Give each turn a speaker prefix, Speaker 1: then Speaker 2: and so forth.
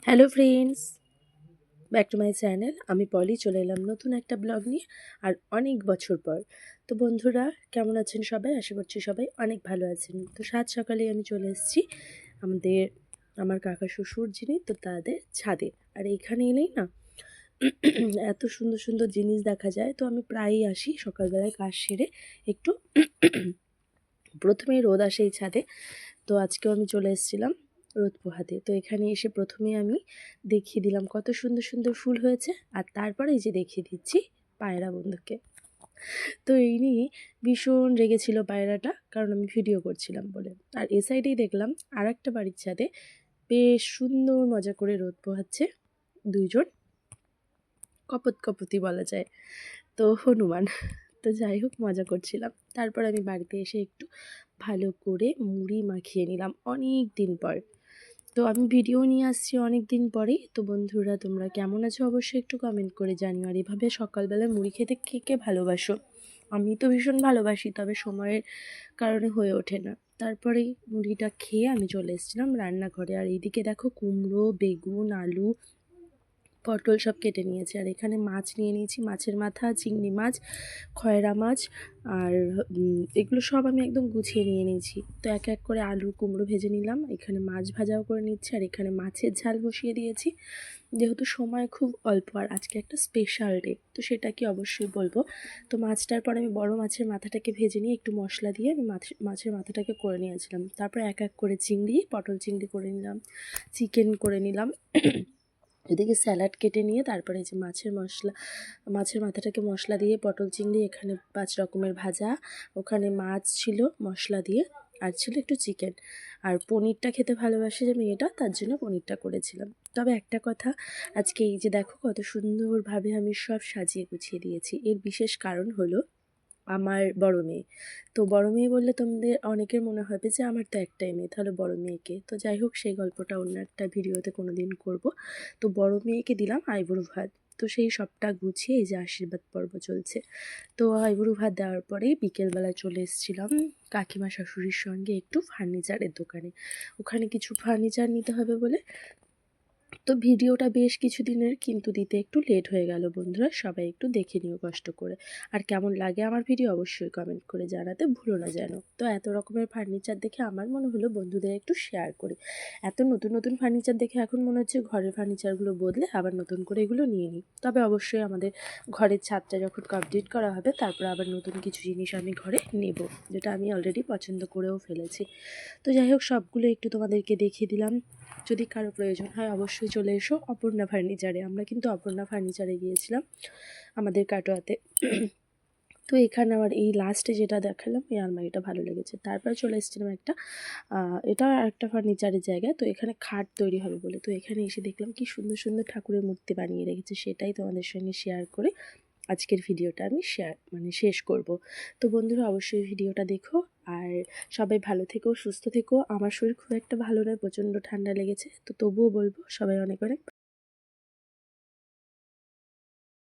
Speaker 1: Hello friends, back to my channel. আমি পলি চলে এলাম নতুন একটা ব্লগ নিয়ে, আর অনেক বছর পর। তো বন্ধুরা, কেমন আছেন সবাই? আশা করছি সবাই অনেক ভালো আছেন। তো সাত সকালে আমি চলে এসেছি আমার কাকা শ্বশুর যিনি, তো তাদের ছাদে। আর এইখানে এলেই না এত সুন্দর সুন্দর জিনিস দেখা যায়। তো আমি প্রায়ই আসি সকালবেলায় কাজ সেরে একটু। প্রথমেই রোদ আসে এই ছাদে, তো আজকেও আমি চলে এসেছিলাম রোদ পোহাতে। তো এখানে এসে প্রথমে আমি দেখিয়ে দিলাম কত সুন্দর সুন্দর ফুল হয়েছে, আর তারপরে এই যে দেখিয়ে দিচ্ছি পায়রা বন্ধুকে। তো এই নিয়ে ভীষণ রেগেছিল পায়রাটা, কারণ আমি ভিডিও করছিলাম বলে। আর এ সাইডেই দেখলাম আর একটা বাড়ির ছাদে বেশ সুন্দর মজা করে রোদ পোহাচ্ছে দুইজন কপতি বলা যায়, তো হনুমান। তো যাই হোক, মজা করছিলাম। তারপর আমি বাড়িতে এসে একটু ভালো করে মুড়ি মাখিয়ে নিলাম অনেক দিন পর। তো আমি ভিডিও নিয়ে আসছি অনেক দিন পরেই। তো বন্ধুরা, তোমরা কেমন আছো অবশ্যই একটু কমেন্ট করে জানিও। আর এভাবে সকালবেলায় মুড়ি খেতে কে কে ভালোবাসো? আমি তো ভীষণ ভালোবাসি, তবে সময়ের কারণে হয়ে ওঠে না। তারপরেই মুড়িটা খেয়ে আমি চলে এসেছিলাম রান্নাঘরে। আর এইদিকে দেখো, কুমড়ো, বেগুন, আলু, পটল সব কেটে নিয়েছি। আর এখানে মাছ নিয়ে নিয়েছি, মাছের মাথা, চিংড়ি মাছ, খয়রা মাছ, আর এগুলো সব আমি একদম গুছিয়ে নিয়ে নিয়েছি। তো এক এক করে আলু কুমড়ো ভেজে নিলাম, এখানে মাছ ভাজাও করে নিচ্ছি, আর এখানে মাছের ঝাল বসিয়ে দিয়েছি। যেহেতু সময় খুব অল্প আর আজকে একটা স্পেশাল ডে, তো সেটা কি অবশ্যই বলবো। তো মাছটার পর আমি বড় মাছের মাথাটাকে ভেজে নিয়ে একটু মশলা দিয়ে আমি মাছের মাথাটাকে করে নিয়েছিলাম। তারপর এক এক করে চিংড়ি, পটল চিংড়ি করে নিলাম, চিকেন করে নিলাম। এদিকে স্যালাড কেটে নিয়ে তারপরে যে মাছের মাথাটাকে মশলা দিয়ে পটল চিংড়ি, এখানে 5 রকমের ভাজা, ওখানে মাছ ছিল মশলা দিয়ে, আর ছিল একটু চিকেন। আর পনিরটা খেতে ভালোবাসে যে মেয়েটা, তার জন্য পনিরটা করেছিলাম। তবে একটা কথা, আজকে এই যে দেখো কত সুন্দরভাবে আমি সব সাজিয়ে গুছিয়ে দিয়েছি। এর বিশেষ কারণ হলো আমার বড় মেয়ে। তো বড় মেয়ে বললে তোমাদের অনেকের মনে হবে যে আমার তো একটাই মেয়ে, তাহলে বড় মেয়েকে, তো যাই হোক সেই গল্পটা অন্য একটা ভিডিওতে কোনো দিন করবো। তো বড় মেয়েকে দিলাম আইবুড়ো ভাত। তো সেই সবটা গুছিয়ে এই যে আশীর্বাদ পর্ব চলছে। তো আইবুড়ো ভাত দেওয়ার পরেই বিকেলবেলা চলে এসেছিলাম কাকিমা শাশুড়ির সঙ্গে একটু ফার্নিচারের দোকানে। ওখানে কিছু ফার্নিচার নিতে হবে বলে। তো ভিডিওটা বেশ কিছুদিনের, কিন্তু দিতে একটু লেট হয়ে গেল বন্ধুরা। সবাই একটু দেখে নিও কষ্ট করে। আর কেমন লাগে আমার ভিডিও অবশ্যই কমেন্ট করে জানাতে ভুলো না যেন। তো এত রকমের ফার্নিচার দেখে আমার মনে হলো বন্ধুদের একটু শেয়ার করি। এত নতুন নতুন ফার্নিচার দেখে এখন মনে হচ্ছে ঘরের ফার্নিচারগুলো বদলে আবার নতুন করে এগুলো নিয়ে নিই। তবে অবশ্যই আমাদের ঘরের ছাদটা যখন কমপ্লিট করা হবে, তারপর আবার নতুন কিছু জিনিস আমি ঘরে নেব, যেটা আমি অলরেডি পছন্দ করেও ফেলেছি। তো যাই হোক, সবগুলো একটু তোমাদেরকে দেখিয়ে দিলাম। যদি কারো প্রয়োজন হয় অবশ্যই চলে এসো অপর্ণা ফার্নিচারে। আমরা কিন্তু অপর্ণা ফার্নিচারে গিয়েছিলাম আমাদের কাটোয়াতে। তো এখানে আমার এই লাস্টে যেটা দেখালাম, এই আলমারিটা ভালো লেগেছে। তারপরে চলে এসেছিলাম এটা একটা ফার্নিচারের জায়গায়। তো এখানে খাট তৈরি হবে বলে, তো এখানে এসে দেখলাম কি সুন্দর সুন্দর ঠাকুরের মূর্তি বানিয়ে রেখেছে। সেটাই তোমাদের সঙ্গে শেয়ার করে আজকের ভিডিওটা আমি শেষ করব। তো বন্ধুরা, অবশ্যই ভিডিওটা দেখো, আর সবাই ভালো থেকো, সুস্থ থেকো। আমার শরীর খুব একটা ভালো নয়, প্রচণ্ড ঠান্ডা লেগেছে, তো তবুও বলবো সবাই অনেক অনেক